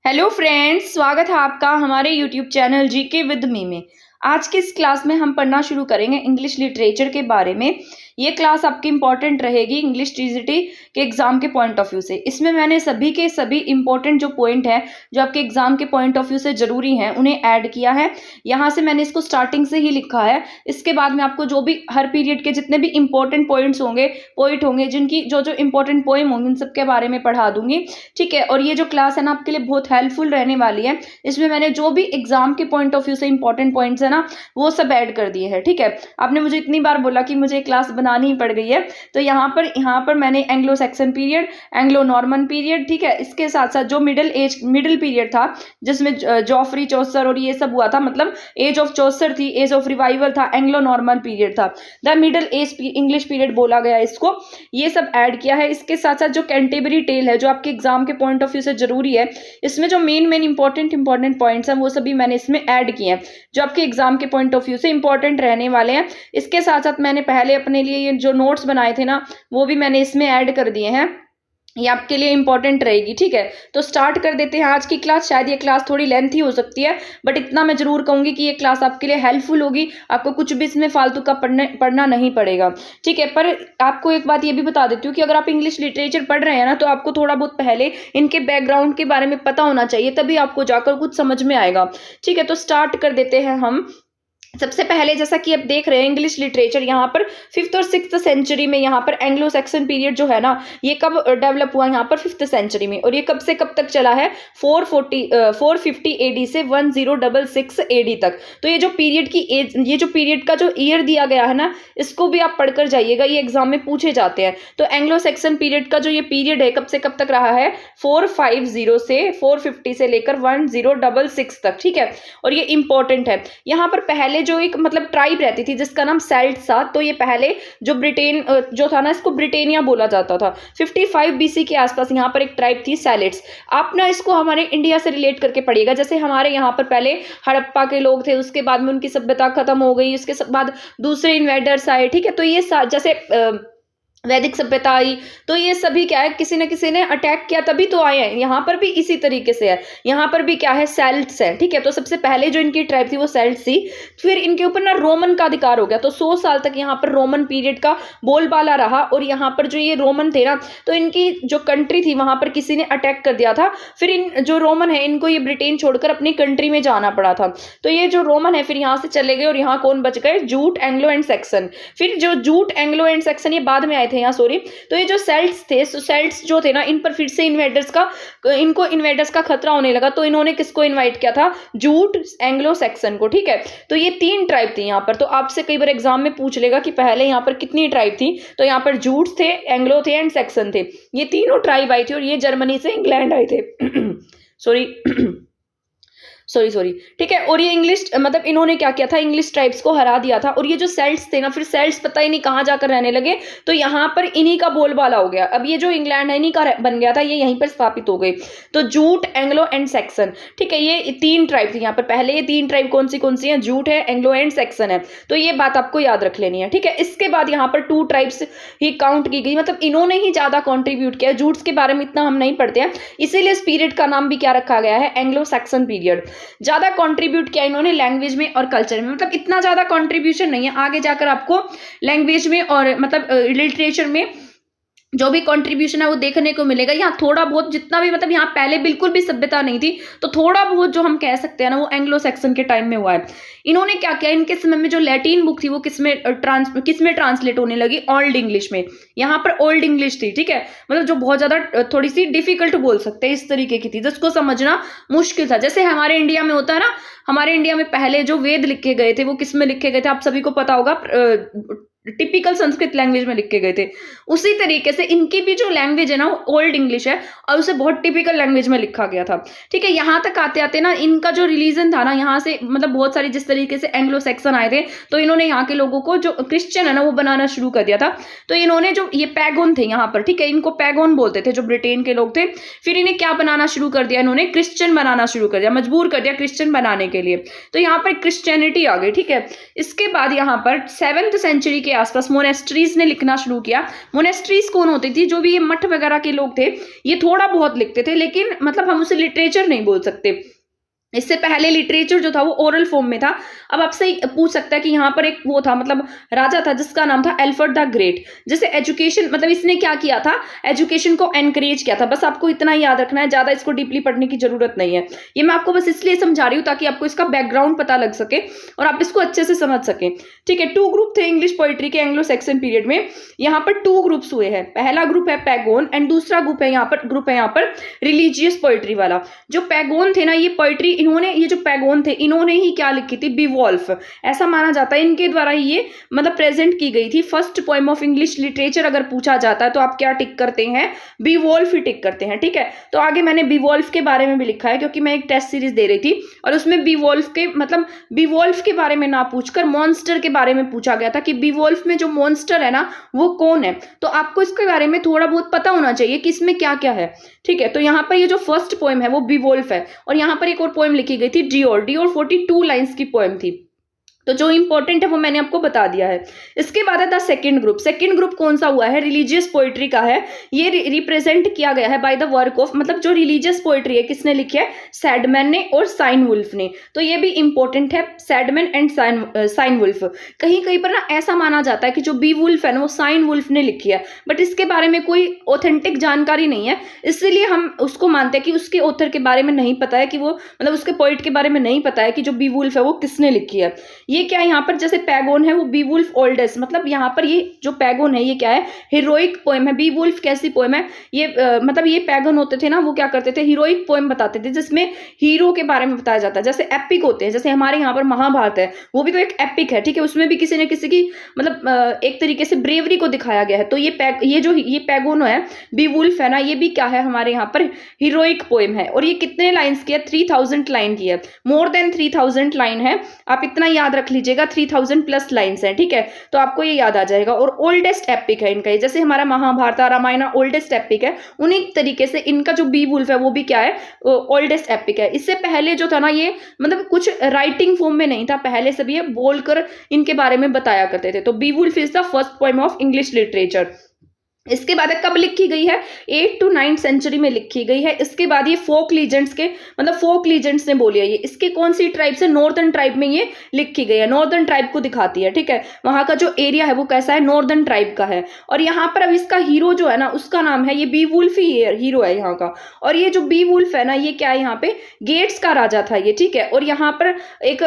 Hello friends, स्वागत है आपका हमारे YouTube channel GK with me में। आज की इस क्लास में हम पढ़ना शुरू करेंगे इंग्लिश लिटरेचर के बारे में। ये क्लास आपकी इंपॉर्टेंट रहेगी इंग्लिश टीजीटी के एग्जाम के पॉइंट ऑफ व्यू से। इसमें मैंने सभी के सभी इंपॉर्टेंट जो पॉइंट हैं जो आपके एग्जाम के पॉइंट ऑफ व्यू से जरूरी हैं उन्हें ऐड किया है। यहाँ से मैंने इसको स्टार्टिंग से ही लिखा है। इसके बाद में आपको जो भी हर पीरियड के जितने भी इंपॉर्टेंट पॉइंट्स होंगे पॉइंट होंगे जिनकी जो जो इंपॉर्टेंट पोएम होंगे उन सबके बारे में पढ़ा दूंगी। ठीक है, और ये जो क्लास है ना आपके लिए बहुत हेल्पफुल रहने वाली है। इसमें मैंने जो भी एग्जाम के पॉइंट ऑफ व्यू से इंपॉर्टेंट पॉइंट्स है ना वो सब ऐड कर दिए हैं। ठीक है, आपने मुझे इतनी बार बोला कि मुझे क्लास बनानी ही पड़ गई है, तो यहाँ पर मैंने Anglo Saxon period, Anglo Norman period, ठीक है, इसके साथ साथ जो मिडिल पीरियड था जिसमें जॉफरी चौसर और ये सब हुआ था, मतलब एज ऑफ चौसर थी, एज ऑफ रिवाइवल था, एंग्लो नॉर्मन पीरियड था, the middle age English period बोला गया इसको, ये सब ऐड किया है। इसके साथ साथ जो कैंटेबरी टेल है जो आपके एग्जाम के पॉइंट ऑफ व्यू से जरूरी है, इसमें जो मेन इंपॉर्टेंट पॉइंट्स हैं वो सभी मैंने इसमें ऐड किए हैं जो आपके एग्जाम के पॉइंट ऑफ व्यू से इंपॉर्टेंट रहने वाले हैं। इसके साथ साथ मैंने पहले अपने लिए ये जो नोट्स बनाए थे ना वो भी मैंने इसमें ऐड कर दिए हैं, ये आपके लिए इंपॉर्टेंट रहेगी। ठीक है, तो स्टार्ट कर देते हैं आज की क्लास। शायद ये क्लास थोड़ी लेंथी हो सकती है बट इतना मैं जरूर कहूंगी कि ये क्लास आपके लिए हेल्पफुल होगी। आपको कुछ भी इसमें फालतू का पढ़ना नहीं पड़ेगा। ठीक है, पर आपको एक बात ये भी बता देती हूँ कि अगर आप इंग्लिश लिटरेचर पढ़ रहे हैं ना तो आपको थोड़ा बहुत पहले इनके बैकग्राउंड के बारे में पता होना चाहिए, तभी आपको जाकर कुछ समझ में आएगा। ठीक है, तो स्टार्ट कर देते हैं हम। सबसे पहले जैसा कि आप देख रहे हैं इंग्लिश लिटरेचर यहाँ पर 5th और 6th सेंचुरी में, यहाँ पर एंग्लो सैक्सन पीरियड जो है ना ये कब डेवलप हुआ, यहाँ पर 5th सेंचुरी में, और ये कब से कब तक चला है 450 एडी से 1066 एडी तक। तो ये जो पीरियड की एज, ये जो पीरियड का जो ईयर दिया गया है ना इसको भी आप पढ़कर जाइएगा, ये एग्जाम में पूछे जाते हैं। तो एंग्लो सैक्सन पीरियड का जो ये पीरियड है कब से कब तक रहा है 450 से 450 से लेकर 1066 तक। ठीक है, और ये इंपॉर्टेंट है। यहाँ पर पहले जो एक मतलब ट्राइब रहती थी जिसका नाम सेल्ट्स था, तो ये पहले जो ब्रिटेन जो था ना इसको ब्रिटेनिया बोला जाता था। 55 बीसी के आसपास यहाँ पर एक ट्राइब थी सेल्ट्स। आप ना इसको हमारे इंडिया से रिलेट करके पढ़िएगा। जैसे हमारे यहाँ पर पहले हड़प्पा के लोग थे, उसके बाद में उनकी सभ्यता खत्म हो गई, उसके बाद दूसरे इन्वेडर्स आए। ठीक है, तो ये जैसे वैदिक सभ्यता आई, तो ये सभी क्या है किसी न किसी ने अटैक किया तभी तो आए हैं। यहाँ पर भी इसी तरीके से है, यहाँ पर भी क्या है सेल्ट्स है। ठीक है, तो सबसे पहले जो इनकी ट्राइब थी वो सेल्ट्स थी, फिर इनके ऊपर ना रोमन का अधिकार हो गया, तो 100 साल तक यहाँ पर रोमन पीरियड का बोलबाला रहा। और यहाँ पर जो ये रोमन थे ना तो इनकी जो कंट्री थी वहां पर किसी ने अटैक कर दिया था, फिर इन जो रोमन है इनको ये ब्रिटेन छोड़कर अपनी कंट्री में जाना पड़ा था। तो ये जो रोमन है फिर यहाँ से चले गए और यहाँ कौन बच गए, जूट, एंग्लो एंड सैक्सन। फिर जो जूट, एंग्लो एंड सैक्सन ये बाद में आए थे यहाँ, सॉरी। तो ये जो सेल्ट्स थे, सेल्ट्स जो थे ना इन पर फिर से इन्वेडर्स का खतरा होने लगा, तो इन्होंने किसको इनवाइट किया था, जूट, एंग्लो सैक्सन को। ठीक है, तो ये 3 ट्राइब थी यहाँ पर। तो आपसे कई बार एग्जाम में पूछ लेगा कि पहले यहाँ पर कितनी ट्राइब थी, तो यहाँ पर जूट थे, एंग्लो थे एंड सैक्सन थे। ये तीनों ट्राइब आई थी और ये जर्मनी से इंग्लैंड आए थे सॉरी। ठीक है, और ये इंग्लिश मतलब इन्होंने क्या किया था, इंग्लिश ट्राइब्स को हरा दिया था। और ये जो सेल्ट्स थे ना फिर सेल्ट्स पता ही नहीं कहाँ जाकर रहने लगे, तो यहाँ पर इन्हीं का बोलबाला हो गया। अब ये जो इंग्लैंड है इन्हीं का बन गया था, ये यहीं पर स्थापित हो गए। तो जूट, एंग्लो एंड सैक्सन। ठीक है, ये 3 ट्राइब थी यहाँ पर। पहले ये 3 ट्राइब कौन सी है, जूट है, एंग्लो एंड सैक्सन है। तो ये बात आपको याद रख लेनी है। ठीक है, इसके बाद यहाँ पर 2 ट्राइब्स ही काउंट की गई, मतलब इन्होंने ही ज्यादा कॉन्ट्रीब्यूट किया। जूट्स के बारे में इतना हम नहीं पढ़ते हैं, इसीलिए इस पीरियड का नाम भी क्या रखा गया है, एंग्लो सैक्सन पीरियड। ज्यादा कंट्रीब्यूट किया इन्होंने लैंग्वेज में और कल्चर में, मतलब इतना ज्यादा कंट्रीब्यूशन नहीं है। आगे जाकर आपको लैंग्वेज में और मतलब लिटरेचर में जो भी कंट्रीब्यूशन है वो देखने को मिलेगा। यहाँ थोड़ा बहुत जितना भी, मतलब यहाँ पहले बिल्कुल भी सभ्यता नहीं थी, तो थोड़ा बहुत जो हम कह सकते हैं ना वो एंग्लो सैक्सन के टाइम में हुआ है। इन्होंने क्या किया, इनके समय में जो लैटिन बुक थी वो किसमें ट्रांसलेट होने लगी, ओल्ड इंग्लिश में। यहाँ पर ओल्ड इंग्लिश थी। ठीक है, मतलब जो बहुत ज्यादा थोड़ी सी डिफिकल्ट बोल सकते हैं इस तरीके की थी, जिसको समझना मुश्किल था। जैसे हमारे इंडिया में होता है ना, हमारे इंडिया में पहले जो वेद लिखे गए थे वो किसमें लिखे गए थे, आप सभी को पता होगा, टिपिकल संस्कृत लैंग्वेज में लिखे गए थे। उसी तरीके से इनकी भी जो लैंग्वेज है ना वो ओल्ड इंग्लिश है और उसे बहुत टिपिकल लैंग्वेज में लिखा गया था। ठीक है, यहाँ तक आते आते ना इनका जो रिलीजन था ना, यहाँ से मतलब बहुत सारी जिस तरीके से एंग्लो सैक्सन आए थे तो इन्होंने यहाँ के लोगों को जो क्रिश्चियन है ना वो बनाना शुरू कर दिया था। तो इन्होंने जो ये पैगोन थे यहाँ पर, ठीक है, इनको पैगोन बोलते थे जो ब्रिटेन के लोग थे। फिर इन्हें क्या बनाना शुरू कर दिया, इन्होंने क्रिश्चियन बनाना शुरू कर दिया, मजबूर कर दिया क्रिश्चियन बनाने के लिए। तो यहाँ पर क्रिश्चियनिटी आ गई। ठीक है, इसके बाद यहाँ पर 7th सेंचुरी के आसपास मोनेस्ट्रीज ने लिखना शुरू किया। मोनेस्ट्रीज कौन होती थी? जो भी ये मठ वगैरह के लोग थे, ये थोड़ा बहुत लिखते थे, लेकिन मतलब हम उसे लिटरेचर नहीं बोल सकते। इससे पहले लिटरेचर जो था वो ओरल फॉर्म में था। अब आपसे पूछ सकता है कि यहाँ पर एक वो था, मतलब राजा था जिसका नाम था एल्फ्रेड द ग्रेट। जैसे एजुकेशन, मतलब इसने क्या किया था, एजुकेशन को एनकरेज किया था। बस आपको इतना ही याद रखना है, ज्यादा इसको डीपली पढ़ने की जरूरत नहीं है। ये मैं आपको बस इसलिए समझा रही हूँ ताकि आपको इसका बैकग्राउंड पता लग सके और आप इसको अच्छे से समझ सके। ठीक है, 2 ग्रुप थे इंग्लिश पोइट्री के एंग्लो सैक्सन पीरियड में। यहाँ पर 2 ग्रुप्स हुए हैं। पहला ग्रुप है पैगोन एंड दूसरा ग्रुप है यहाँ पर रिलीजियस पोइट्री वाला। जो पैगोन थे ना, ये पोइट्री ये जो पैगोन थे, इन्होंने ही क्या लिखी थी? बीवोल्फ। ऐसा माना जाता है इनके द्वारा ही ये मतलब प्रेजेंट की गई थी। First poem of English literature अगर पूछा जाता है तो आप क्या टिक करते हैं? बीवोल्फ ही टिक करते हैं। ठीक है, तो आगे मैंने बीवोल्फ के बारे में भी लिखा है, क्योंकि मैं एक टेस्ट सीरीज दे रही थी और उसमें बीवोल्फ के बारे में ना पूछकर मॉन्स्टर के बारे में पूछा गया था कि बीवोल्फ में जो मॉन्स्टर है ना वो कौन है। तो आपको इसके बारे में थोड़ा बहुत पता होना चाहिए कि इसमें क्या क्या है। ठीक है, तो यहाँ पर ये जो फर्स्ट पोएम है वो बीवोल्फ है। और यहाँ पर एक और पोएम लिखी गई थी डियोर। 42 लाइंस की पोएम थी। तो जो इंपॉर्टेंट है वो मैंने आपको बता दिया है। इसके बाद है the second group. Second group कौन सा हुआ है? रिलीजियस पोइट्री का है। ये रिप्रेजेंट किया गया है बाय द वर्क ऑफ, मतलब जो रिलीजियस पोइट्री है किसने लिखी है? सैडमैन ने और साइन वुल्फ ने। तो ये भी इंपॉर्टेंट है, सैडमैन एंड साइन वुल्फ। कहीं कहीं पर ना ऐसा माना जाता है कि जो बी वुल्फ है ना वो साइन वुल्फ ने लिखी है, बट इसके बारे में कोई ऑथेंटिक जानकारी नहीं है, इसलिए हम उसको मानते हैं कि उसके ऑथर के बारे में नहीं पता है कि वो, मतलब उसके पोइट के बारे में नहीं पता है कि जो बी वुल्फ है वो किसने लिखी है। ये क्या है यहाँ पर? जैसे पैगोन है वो बीवुल्फ ओल्डेस्ट, मतलब यहाँ पर ये जो पैगोन है ये क्या है? हीरोइक पोएम है। बीवुल्फ कैसी पोएम है? ये मतलब ये पैगन होते थे ना, वो क्या करते थे? हीरोइक पोएम बताते थे जिसमें हीरो के बारे में बताया जाता है। जैसे एपिक होते हैं, जैसे हमारे यहाँ पर महाभारत है, वो भी तो एक एपिक है। ठीक है, उसमें भी किसी न किसी की मतलब एक तरीके से ब्रेवरी को दिखाया गया है। तो ये पैगोन है, बीवुल्फ है ना, ये भी क्या है? हमारे यहाँ पर हीरोइक पोएम है। और ये कितने लाइन्स की है? 3000 लाइन की है। मोर देन 3000 लाइन है। आप इतना याद रख लीजिएगा, 3000 प्लस लाइन्स हैं। ठीक है, तो आपको ये याद आ जाएगा। और ओल्डेस्ट एपिक है इनका, जैसे हमारा महाभारत रामायण ओल्डेस्ट एपिक है, उन्हीं तरीके से इनका जो बीवुल्फ है वो भी क्या है? ओल्डेस्ट एपिक है। इससे पहले जो था ना ये मतलब कुछ राइटिंग फॉर्म में नहीं था, पहले से भी ये बोलकर इनके बारे में बताया करते थे। तो Beowulf is the first poem of English literature. इसके बाद कब लिखी गई है? 8th to 9th सेंचुरी में लिखी गई है। इसके बाद ये फोक लीजेंड्स के, मतलब फोक लीजेंड्स ने बोली है ये। इसके कौन सी ट्राइब से? नॉर्दर्न ट्राइब में ये लिखी गई है। नॉर्दर्न ट्राइब को दिखाती है। ठीक है, वहां का जो एरिया है वो कैसा है? नॉर्दर्न ट्राइब का है। और यहाँ पर अब इसका हीरो जो है ना उसका नाम है, ये बीवुल्फ ही हीरो है यहाँ का। और ये जो बीवुल्फ है ना ये क्या है? यहाँ पे गेट्स का राजा था ये। ठीक है, और यहाँ पर एक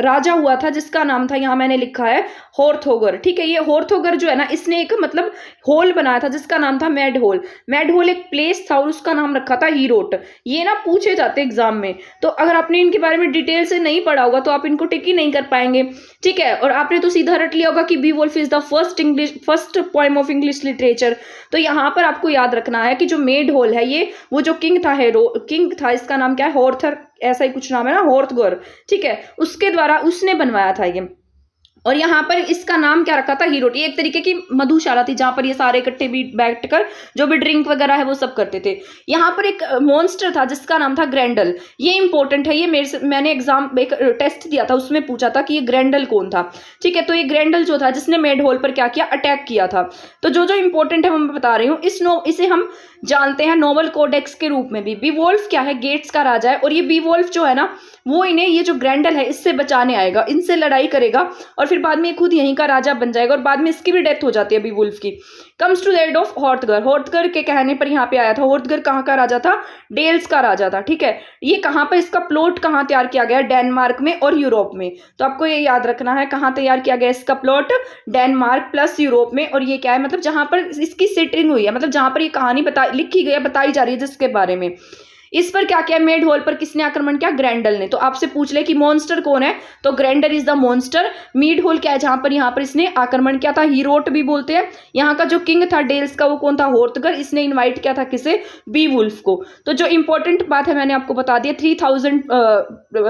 राजा हुआ था जिसका नाम था, यहाँ मैंने लिखा है हॉर्थोगर। ठीक है, ये हॉर्थोगर जो है ना इसने एक मतलब होल बनाया था जिसका नाम था मैड होल। मैड होल एक प्लेस था और उसका नाम रखा था हीरोट। ये ना पूछे जाते एग्जाम में, तो अगर आपने इनके बारे में डिटेल से नहीं पढ़ा होगा तो आप इनको टिक ही नहीं कर पाएंगे। ठीक है, और आपने तो सीधा रट लिया होगा कि Beowulf is the first poem of English literature. तो यहाँ पर आपको याद रखना है कि जो मेड होल है ये वो जो किंग था, इसका नाम क्या है? हॉर्थर, ऐसा ही कुछ नाम है ना, हॉर्थगर। ठीक है, उसके द्वारा उसने बनवाया था ये। और यहाँ पर इसका नाम क्या रखा था? हीरोट। ये एक तरीके की मधुशाला थी जहां पर ये सारे इकट्ठे भी बैठकर जो भी ड्रिंक वगैरह है वो सब करते थे। यहाँ पर एक मॉन्स्टर था जिसका नाम था ग्रैंडल। ये इंपॉर्टेंट है, ये मैंने एग्जाम एक टेस्ट दिया था उसमें पूछा था कि ये ग्रैंडल कौन था। ठीक है, तो ये ग्रैंडल जो था जिसने मेड होल पर क्या किया? अटैक किया था। तो जो इंपॉर्टेंट है वो मैं बता रही हूँ। इसे हम जानते हैं नोबल कोडेक्स के रूप में भी। बीवुल्फ क्या है? गेट्स का राजा है। और ये बीवुल्फ जो है ना वो इन्हें, ये जो ग्रैंडल है इससे बचाने आएगा, इनसे लड़ाई करेगा और फिर बाद में खुद यहीं का राजा बन जाएगा। और बाद में इसकी भी डेथ हो जाती है बीवुल्फ की। Comes to the aid of Hrothgar. Hrothgar के कहने पर यहाँ पे आया था। हॉर्थगर कहाँ का राजा था? डेल्स का राजा था। ठीक है, ये कहाँ पर, इसका प्लॉट कहाँ तैयार किया गया? डेनमार्क में और यूरोप में। तो आपको ये याद रखना है कहाँ तैयार किया गया इसका प्लॉट? डेनमार्क प्लस यूरोप में। और ये क्या है? मतलब जहां पर इसकी सिटिंग हुई है, मतलब जहां पर ये कहानी लिखी गई है, बताई जा रही है जिसके बारे में। इस पर क्या किया? मेड होल पर किसने आक्रमण किया? ग्रैंडल ने। तो आपसे पूछ ले कि मॉन्स्टर कौन है, तो Grendel is the monster. Mead hall क्या है? जहां पर यहाँ पर इसने आक्रमण किया था, हीरोट भी बोलते हैं। यहाँ का जो किंग था डेल्स का वो कौन था? हॉर्थगर। इसने इन्वाइट किया था किसे? बीवुल्फ को। तो जो इंपॉर्टेंट बात है मैंने आपको बता दिया। 3000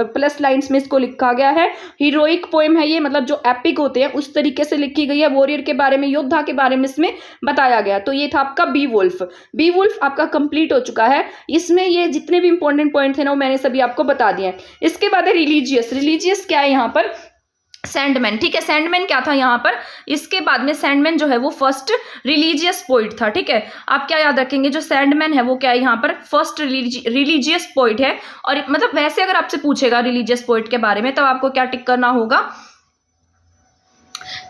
प्लस लाइन्स में इसको लिखा गया है। हीरोइक पोएम है ये, मतलब जो एपिक होते हैं उस तरीके से लिखी गई है। वॉरियर के बारे में, योद्धा के बारे में इसमें बताया गया। तो ये था आपका बीवुल्फ। बीवुल्फ आपका कंप्लीट हो चुका है। इसमें ये जितने भी इंपॉर्टेंट पॉइंट थे ना वो मैंने सभी आपको बता दिए हैं। इसके बाद है रिलीजियस। रिलीजियस क्या है? यहाँ पर सैंडमैन, ठीक है। सैंडमैन क्या था यहाँ पर, इसके बाद में सैंडमैन जो है वो फर्स्ट रिलीजियस पोइट था, ठीक है। आप क्या याद रखेंगे, जो सैंडमैन है वो क्या है यहाँ पर, फर्स्ट रिलीजियस पोइट है। और मतलब वैसे अगर आपसे पूछेगा रिलीजियस पोइट के बारे में, तब आपको क्या टिक करना होगा,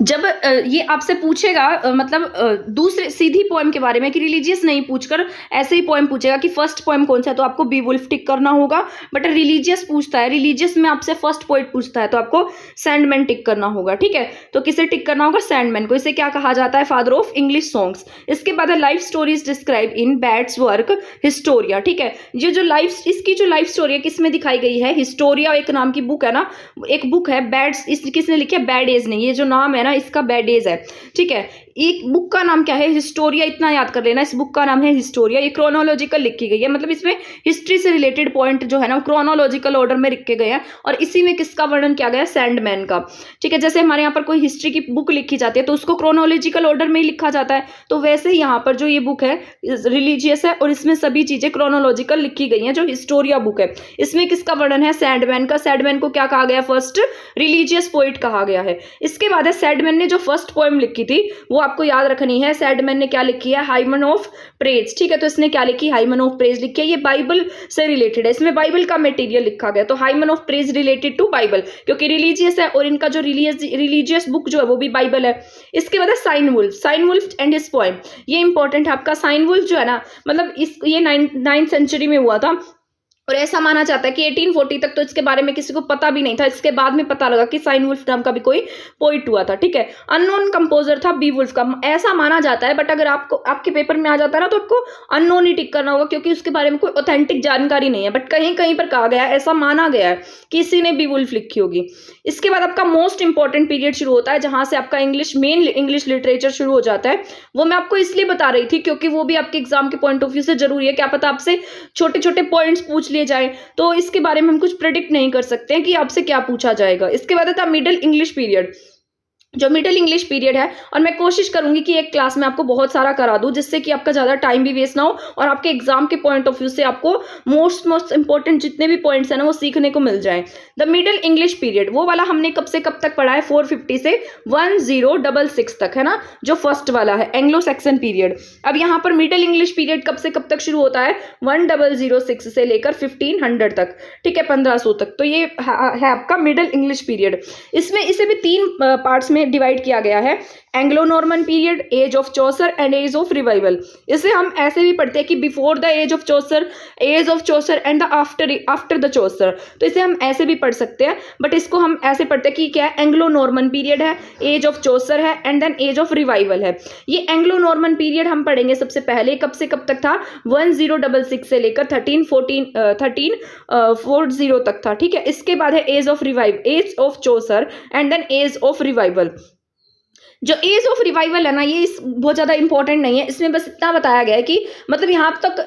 जब ये आपसे पूछेगा मतलब दूसरे सीधी पोएम के बारे में कि रिलीजियस नहीं पूछकर ऐसे ही पोएम पूछेगा कि फर्स्ट पोएम कौन सा है, तो आपको बी वुल्फ टिक करना होगा। बट रिलीजियस पूछता है, रिलीजियस में आपसे फर्स्ट पोएट पूछता है, तो आपको सैंडमैन टिक करना होगा, ठीक है। तो किसे टिक करना होगा, सैंडमैन को। इसे क्या कहा जाता है, फादर ऑफ इंग्लिश सॉन्ग्स। इसके बाद है life stories describe in Bede's work historia, ठीक है। ये जो लाइफ, इसकी जो लाइफ स्टोरी है किस में दिखाई गई है, हिस्टोरिया एक नाम की बुक है ना, एक बुक है बैड्स, इस किसने लिखी है, बैड एज ने। ये जो नाम है ना इसका बैड एज है, ठीक है। एक बुक का नाम क्या है, हिस्टोरिया, इतना याद कर लेना, इस बुक का नाम है हिस्टोरिया। ये क्रोनोलॉजिकल लिखी गई है, मतलब इसमें हिस्ट्री से रिलेटेड पॉइंट जो है ना क्रोनोलॉजिकल ऑर्डर में लिखे गए हैं। और इसी में किसका वर्णन किया गया है, सैंडमैन का, ठीक है। जैसे हमारे यहाँ पर कोई हिस्ट्री की बुक लिखी जाती है तो उसको क्रोनोलॉजिकल ऑर्डर में ही लिखा जाता है, तो वैसे ही यहाँ पर जो ये बुक है रिलीजियस है और इसमें सभी चीजें क्रोनोलॉजिकल लिखी गई हैं। जो हिस्टोरिया बुक है इसमें किसका वर्णन है, सैंडमैन का। सैंडमैन को क्या कहा गया, फर्स्ट रिलीजियस पोइट कहा गया है। इसके बाद है सैंडमैन ने जो फर्स्ट पोएम लिखी थी वो आपको याद रखनी है। सैंडमैन ने क्या लिखी है, हाइमन ऑफ प्रेज, ठीक है। तो इसने क्या लिखी, हाइमन ऑफ प्रेज लिखी है। ये बाइबल से रिलेटेड है, इसमें बाइबल का मटेरियल लिखा गया, तो hymn of praise related to Bible, क्योंकि रिलीजियस है और इनका जो रिलीजियस बुक जो है वो भी बाइबल है। इसके बाद है Cynewulf, Cynewulf and his poem. ये इंपॉर्टेंट है आपका। साइन वुल्फ जो है ना, मतलब ये 9th सेंचुरी में हुआ था और ऐसा माना जाता है कि 1840 तक तो इसके बारे में किसी को पता भी नहीं था। इसके बाद में पता लगा कि साइन वुल्फ नाम का भी कोई पोइट हुआ था, ठीक है। अननोन कंपोजर था बी वुल्फ का, ऐसा माना जाता है। बट अगर आपको आपके पेपर में आ जाता है ना तो आपको अननोन ही टिक करना होगा, क्योंकि उसके बारे में कोई ऑथेंटिक जानकारी नहीं है। बट कहीं कहीं पर कहा गया है, ऐसा माना गया है कि इसी ने बी वुल्फ लिखी होगी। इसके बाद आपका मोस्ट इंपॉर्टेंट पीरियड शुरू होता है, जहां से आपका मेन इंग्लिश लिटरेचर शुरू हो जाता है। वो मैं आपको इसलिए बता रही थी क्योंकि वो भी आपके एग्जाम के पॉइंट ऑफ व्यू से जरूरी है। क्या पता आपसे छोटे छोटे पॉइंट्स पूछ लिए जाए, तो इसके बारे में हम कुछ प्रेडिक्ट नहीं कर सकते हैं कि आपसे क्या पूछा जाएगा। इसके बाद था मिडिल इंग्लिश पीरियड, जो मिडिल इंग्लिश पीरियड है। और मैं कोशिश करूंगी कि एक क्लास में आपको बहुत सारा करा दूं, जिससे कि आपका ज्यादा टाइम भी वेस्ट ना हो और आपके एग्जाम के पॉइंट ऑफ व्यू से आपको मोस्ट इंपॉर्टेंट जितने भी पॉइंट्स है ना वो सीखने को मिल जाए। द मिडिल इंग्लिश पीरियड वो वाला हमने कब से कब तक पढ़ा है, 450 से 1066 तक, है ना, जो फर्स्ट वाला है एंग्लो सैक्सन पीरियड। अब यहाँ पर मिडिल इंग्लिश पीरियड कब से कब तक शुरू होता है, 1006 से लेकर 1500 तक, ठीक है, 1500 तक। तो ये है आपका मिडिल इंग्लिश पीरियड। इसमें इसे भी 3 पार्ट्स में डिवाइड किया गया है, Anglo Norman period, age of Chaucer and age of revival. इसे हम ऐसे भी पढ़ते हैं कि before the age of Chaucer, age of Chaucer and the after the Chaucer. तो इसे हम ऐसे भी पढ़ सकते हैं, बट इसको हम ऐसे पढ़ते हैं कि क्या है, एंग्लो नॉर्मन पीरियड है, एज ऑफ चौसर है and then age of revival है। ये एंग्लो नॉर्मन पीरियड हम पढ़ेंगे सबसे पहले, कब से कब तक था, 1066 से लेकर 1340 तक था, ठीक है। इसके बाद है age of Chaucer and then age of revival. जो एज ऑफ रिवाइवल है ना, ये बहुत ज़्यादा इंपॉर्टेंट नहीं है। इसमें बस इतना बताया गया है कि मतलब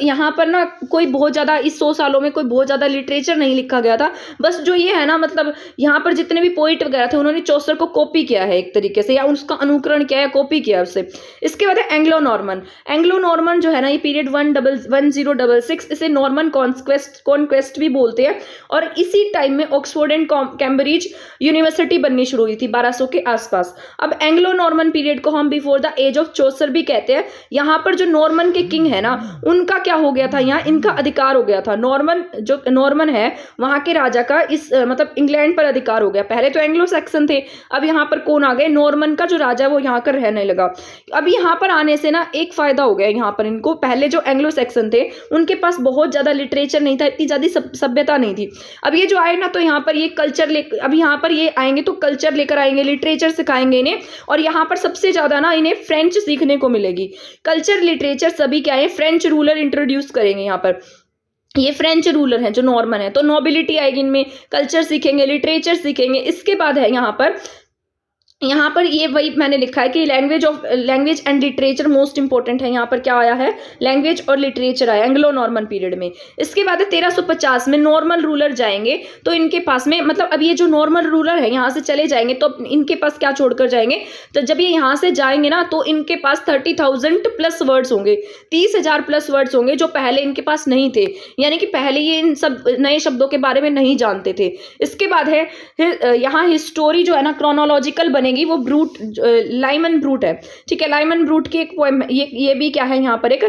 यहाँ पर ना कोई बहुत ज़्यादा इस 100 सालों में कोई बहुत ज़्यादा लिटरेचर नहीं लिखा गया था। बस जो ये है ना, मतलब यहाँ पर जितने भी पोइट वगैरह थे उन्होंने चौसर को कॉपी किया है एक तरीके से, या उसका अनुकरण किया है, कॉपी किया है उससे। इसके बाद है एंग्लो नॉर्मन। एंग्लो नॉर्मन जो है ना, ये पीरियड 1066, इसे नॉर्मन कॉन्क्वेस्ट भी बोलते हैं। और इसी टाइम में ऑक्सफोर्ड एंड कैम्ब्रिज यूनिवर्सिटी बननी शुरू हुई थी 1200 के आसपास। अब एंग्लो नॉर्मन पीरियड को हम before the age of Chaucer भी कहते हैं। यहाँ पर जो नॉर्मन के किंग है ना, उनका क्या हो गया था, यहाँ इनका अधिकार हो गया था। नॉर्मन है वहां के राजा का इस मतलब इंग्लैंड पर अधिकार हो गया। पहले तो एंग्लो सैक्सन थे, अब यहाँ पर कौन आ गए, नॉर्मन का जो राजा वो यहाँ कर रहने लगा। अब यहाँ पर आने से ना एक फायदा हो गया यहाँ पर इनको। पहले जो एंग्लो सैक्सन थे उनके पास बहुत ज्यादा लिटरेचर नहीं था, इतनी ज्यादा सभ्यता नहीं थी। अब ये जो आए ना, तो यहाँ पर ये कल्चर अब यहाँ पर ये आएंगे तो कल्चर लेकर आएंगे, लिटरेचर सिखाएंगे इन्हें। और यहाँ पर सबसे ज्यादा ना इन्हें फ्रेंच सीखने को मिलेगी। कल्चर लिटरेचर सभी क्या है, फ्रेंच रूलर इंट्रोड्यूस करेंगे यहाँ पर। ये फ्रेंच रूलर हैं जो नॉर्मन है, तो नोबिलिटी आएगी इनमें, कल्चर सीखेंगे, लिटरेचर सीखेंगे। इसके बाद है यहाँ पर यहाँ पर ये वही मैंने लिखा है कि language and literature most important है। यहाँ पर क्या आया है, लैंग्वेज और लिटरेचर आया एंग्लो नॉर्मन पीरियड में। इसके बाद 1350 में नॉर्मल रूलर जाएंगे, तो इनके पास में मतलब अब ये जो नॉर्मल रूलर है यहाँ से चले जाएंगे तो इनके पास क्या छोड़कर जाएंगे, तो जब ये यहाँ से जाएंगे ना तो इनके पास 30,000 प्लस वर्ड्स होंगे, 30,000 प्लस वर्ड्स होंगे जो पहले इनके पास नहीं थे, यानी कि पहले ये इन सब नए शब्दों के बारे में नहीं जानते थे। इसके बाद है यहाँ हिस्टोरी जो है ना क्रोनोलॉजिकल बनेगी, वो ब्रूट लाइमन ब्रूट है, ठीक है। लाइमन ब्रूट की एक पोएम, ये भी क्या है, यहाँ पर एक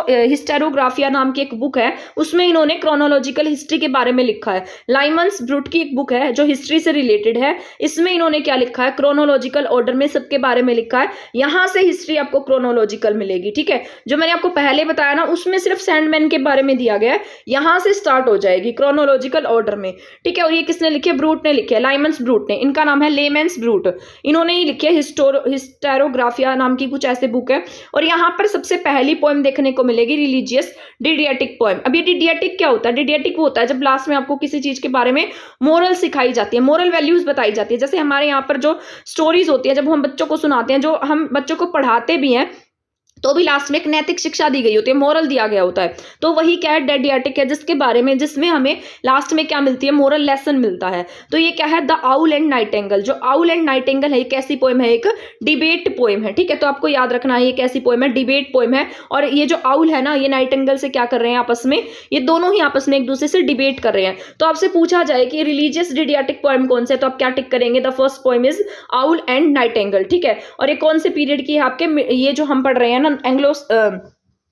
हिस्टेरोग्राफिया नाम की एक बुक है, उसमें इन्होंने क्रोनोलॉजिकल हिस्ट्री के बारे में लिखा है। लाइमन्स ब्रूट की एक बुक है जो हिस्ट्री से रिलेटेड है, इसमें इन्होंने क्या लिखा है, क्रोनोलॉजिकल ऑर्डर में सबके बारे में लिखा है। यहां से हिस्ट्री आपको क्रोनोलॉजिकल मिलेगी, ठीक है। जो मैंने आपको पहले बताया ना उसमें सिर्फ सैंडमैन के बारे में दिया गया है, यहां से स्टार्ट हो जाएगी क्रोनोलॉजिकल ऑर्डर में, ठीक है। और ये किसने लिखे, ब्रूट ने लिखे, लाइमन्स ब्रूट ने। इनका नाम है लेमेंस ब्रूट, इन्होंने ही लिखे हिस्टेरोग्राफिया नाम की कुछ ऐसे बुक है। और यहाँ पर सबसे पहली पोएम देखने को मिलेगी रिलीजियस डिडियाटिक पोएम। अब ये डिडियाटिक क्या होता है, डिडियाटिक वो होता है जब लास्ट में आपको किसी चीज के बारे में मोरल सिखाई जाती है, मोरल वैल्यूज बताई जाती है। जैसे हमारे यहाँ पर जो स्टोरीज होती है, जब हम बच्चों को सुनाते हैं, जो हम बच्चों को पढ़ाते भी हैं, तो भी लास्ट में एक नैतिक शिक्षा दी गई होती है, मोरल दिया गया होता है। तो वही क्या है, डेडियाटिक है, जिसके बारे में, जिसमें हमें लास्ट में क्या मिलती है, मोरल लेसन मिलता है। तो ये क्या है, द आउल एंड नाइटिंगेल। जो आउल एंड नाइटिंगेल है, एक ऐसी पोएम है, एक डिबेट पोएम है, ठीक है। तो आपको याद रखना है ये कैसी पोएम है, डिबेट पोएम है। और ये जो आउल है ना, ये नाइटिंगेल से क्या कर रहे हैं आपस में, ये दोनों ही आपस में एक दूसरे से डिबेट कर रहे हैं। तो आपसे पूछा जाए कि रिलीजियस डिडियाटिक पोएम कौन से है, तो आप क्या टिक करेंगे, the first poem is owl and Nightingale, ठीक है। और ये कौन से पीरियड की है आपके, ये जो हम पढ़ रहे हैं ना एंग्लो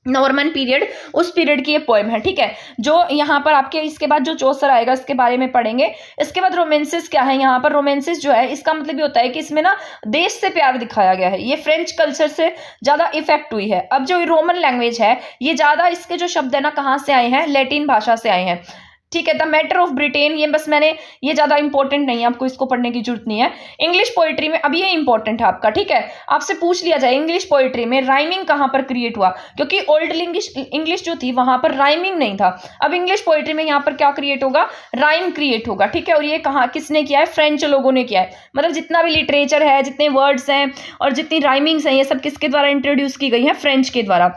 नॉर्मन पीरियड, उस पीरियड की ये पोएम है, ठीक है। जो यहाँ पर आपके इसके बाद जो चौसर आएगा इसके बारे में पढ़ेंगे। इसके बाद रोमांसेस क्या है, यहाँ पर रोमांसेस जो है इसका मतलब ये होता है कि इसमें ना देश से प्यार दिखाया गया है, ये फ्रेंच कल्चर से ज्यादा इफेक्ट हुई है। अब जो रोमन लैंग्वेज है, ये ज्यादा इसके जो शब्द है ना कहाँ से आए हैं, लैटिन भाषा से आए हैं, ठीक है। द मैटर ऑफ ब्रिटेन, ये बस मैंने, ये ज्यादा इंपॉर्टेंट नहीं है, आपको इसको पढ़ने की जरूरत नहीं है। इंग्लिश पोएट्री में अब ये इंपॉर्टेंट है आपका, ठीक है। आपसे पूछ लिया जाए इंग्लिश पोएट्री में राइमिंग कहाँ पर क्रिएट हुआ, क्योंकि ओल्ड इंग्लिश जो थी वहां पर राइमिंग नहीं था। अब इंग्लिश पोएट्री में यहाँ पर क्या क्रिएट होगा, राइम क्रिएट होगा, ठीक है। और ये कहाँ किसने किया है, फ्रेंच लोगों ने किया है। मतलब जितना भी लिटरेचर है, जितने वर्ड्स हैं और जितनी राइमिंग्स हैं, ये सब किसके द्वारा इंट्रोड्यूस की गई है, फ्रेंच के द्वारा।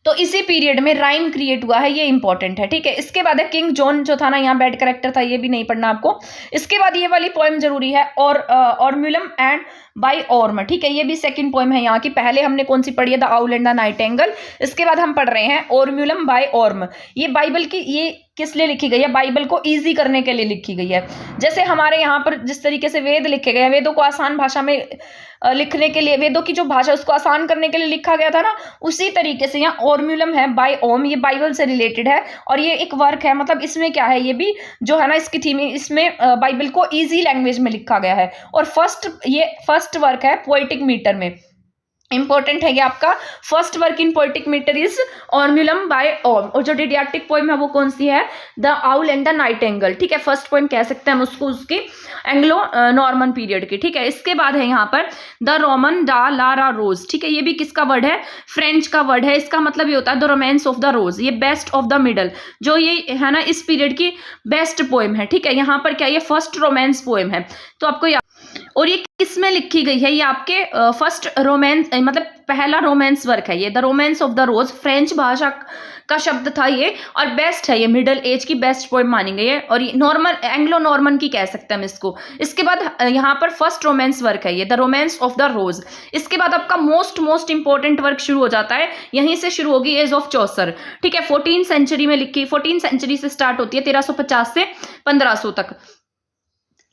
तो इसी पीरियड में राइम क्रिएट हुआ है, ये इंपॉर्टेंट है, ठीक है। इसके बाद है किंग जॉन जो था ना, यहाँ बैड कैरेक्टर था, ये भी नहीं पढ़ना आपको। इसके बाद ये वाली पोएम जरूरी है, और म्यूलम एंड बाय ऑर्म, ठीक है। ये भी सेकंड पोएम है यहाँ की। पहले हमने कौन सी पढ़ी है, the owl and the Nightingale. इसके बाद हम पढ़ रहे हैं ऑर्म्यूलम बाय ऑर्म। ये बाइबल की, ये किस लिए लिखी गई है, बाइबल को इजी करने के लिए लिखी गई है। जैसे हमारे यहाँ पर जिस तरीके से वेद लिखे गए हैं, वेदों को आसान भाषा में लिखने के लिए, वेदों की जो भाषा उसको आसान करने के लिए लिखा गया था ना, उसी तरीके से यहाँ ऑर्म्यूलम है बाय ओम, ये बाइबल से रिलेटेड है। और ये एक वर्क है, मतलब इसमें क्या है, ये भी जो है ना इसकी थीम, इसमें बाइबल को इजी लैंग्वेज में लिखा गया है। और फर्स्ट वर्क है पोएटिक मीटर में, इंपॉर्टेंट है ये आपका। First work in poetic meter is Ormulum by Orm. और जो डिडियाटिक पोएम है वो कौन सी है, the owl and the nightingale, ठीक है। फर्स्ट पोएम कह सकते हैं हम उसको, उसकी एंग्लो नॉर्मन पीरियड की, ठीक है। इसके बाद है यहाँ पर द रोमन डा लारा रोज, ठीक है। ये भी किसका वर्ड है, फ्रेंच का वर्ड है। इसका मतलब ये होता है द रोमांस ऑफ द रोज, ये बेस्ट ऑफ द मिडल, जो ये है ना इस पीरियड की बेस्ट पोएम है, ठीक है। यहाँ पर क्या, ये फर्स्ट रोमांस पोएम है, तो आपको और ये किस में लिखी गई है, ये आपके फर्स्ट रोमांस, मतलब पहला रोमांस वर्क है ये, the romance of the rose. French भाषा का शब्द था ये, और बेस्ट है ये, मिडिल एज की बेस्ट पोएम मानी गई है। और ये नॉर्मल, एंग्लो नॉर्मन की कह सकते हैं हम इसको। इसके बाद यहाँ पर फर्स्ट रोमांस वर्क है ये, द रोमांस ऑफ द रोज। इसके बाद आपका मोस्ट इंपॉर्टेंट वर्क शुरू हो जाता है, यहीं से शुरू होगी एज ऑफ चौसर, ठीक है। 14th सेंचुरी में लिखी, 14th सेंचुरी से स्टार्ट होती है, 1350 से 1500 तक,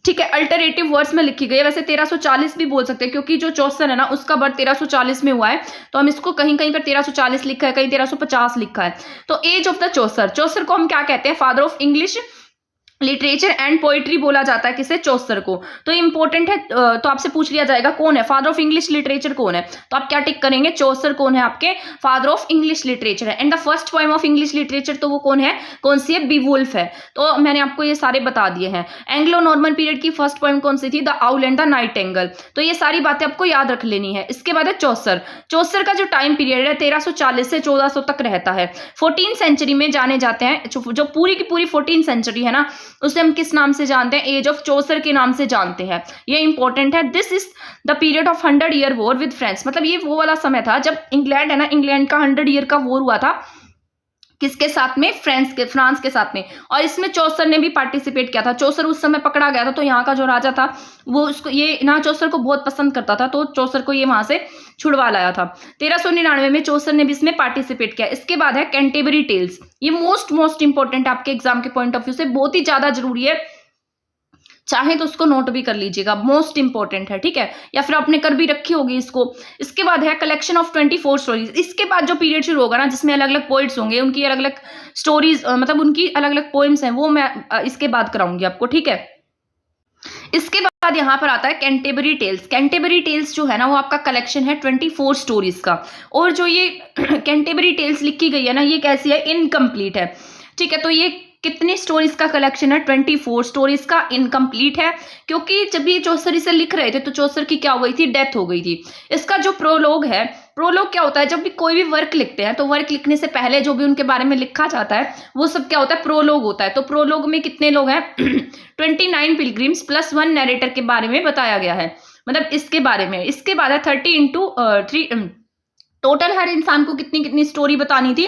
ठीक है। अल्टरनेटिव वर्ड्स में लिखी गई है, वैसे 1340 भी बोल सकते हैं, क्योंकि जो चौसर है ना उसका बर्थ 1340 में हुआ है, तो हम इसको कहीं कहीं पर 1340 लिखा है, कहीं 1350 लिखा है। तो एज ऑफ द चौसर, चौसर को हम क्या कहते हैं, father of English literature and poetry बोला जाता है किसे, चौसर को। तो इंपॉर्टेंट है, तो आपसे पूछ लिया जाएगा कौन है फादर ऑफ इंग्लिश लिटरेचर, कौन है, तो आप क्या टिक करेंगे, चौसर कौन है आपके फादर ऑफ इंग्लिश लिटरेचर है। And the first poem of English literature, तो वो कौन है, कौन सी है, बीवुल्फ है। तो मैंने आपको ये सारे बता दिए हैं। एंग्लो नॉर्मन पीरियड की फर्स्ट पोएम कौन सी थी, the owl and the Nightingale. तो ये सारी बातें आपको याद रख लेनी है। इसके बाद है चौसर। चौसर का जो टाइम पीरियड है 1340 से 1400 तक रहता है। 14th सेंचुरी में जाने जाते हैं, जो पूरी की पूरी 14th सेंचुरी है ना, उसे हम किस नाम से जानते हैं? एज ऑफ चौसर के नाम से जानते हैं। ये इंपॉर्टेंट है। This is the period of 100 year war with France. मतलब ये वो वाला समय था जब इंग्लैंड है ना, इंग्लैंड का 100 ईयर का वॉर हुआ था। किसके साथ में? फ्रांस के साथ में। और इसमें चौसर ने भी पार्टिसिपेट किया था। चौसर उस समय पकड़ा गया था, तो यहाँ का जो राजा था वो उसको ये ना चौसर को बहुत पसंद करता था, तो चौसर को ये वहां से छुड़वा लाया था। 1399 में चौसर ने भी इसमें पार्टिसिपेट किया। इसके बाद है कैंटेबरी टेल्स। ये मोस्ट इंपॉर्टेंट आपके एग्जाम के पॉइंट ऑफ व्यू से बहुत ही ज्यादा जरूरी है, चाहे तो उसको नोट भी कर लीजिएगा, मोस्ट इंपॉर्टेंट है, ठीक है, या फिर आपने कर भी रखी होगी इसको। इसके बाद है कलेक्शन ऑफ 24 स्टोरीज। इसके बाद जो पीरियड शुरू होगा ना, जिसमें अलग अलग पोइट्स होंगे, उनकी अलग अलग स्टोरीज, मतलब उनकी अलग अलग पोएम्स हैं, वो मैं इसके बाद कराऊंगी आपको, ठीक है। इसके बाद यहाँ पर आता है कैंटेबरी टेल्स। कैंटेबरी टेल्स जो है ना, वो आपका कलेक्शन है 24 स्टोरीज का। और जो ये कैंटेबरी टेल्स लिखी गई है ना, ये कैसी है? इनकम्प्लीट है, ठीक है। तो ये कितनी स्टोरीज का कलेक्शन है? 24 स्टोरीज का। इनकम्प्लीट है क्योंकि जब ये चौसर इसे लिख रहे थे तो चौसर की क्या हो गई थी? डेथ हो गई थी। इसका जो प्रोलोग है, प्रोलोग क्या होता है? जब भी कोई भी वर्क लिखते हैं तो वर्क लिखने से पहले जो भी उनके बारे में लिखा जाता है वो सब क्या होता है? प्रोलोग होता है। तो प्रोलोग में कितने लोग हैं? 29 पिलग्रिम्स प्लस 1 नरेटर के बारे में बताया गया है, मतलब इसके बारे में। इसके बाद है 30 × 3। टोटल हर इंसान को कितनी कितनी स्टोरी बतानी थी?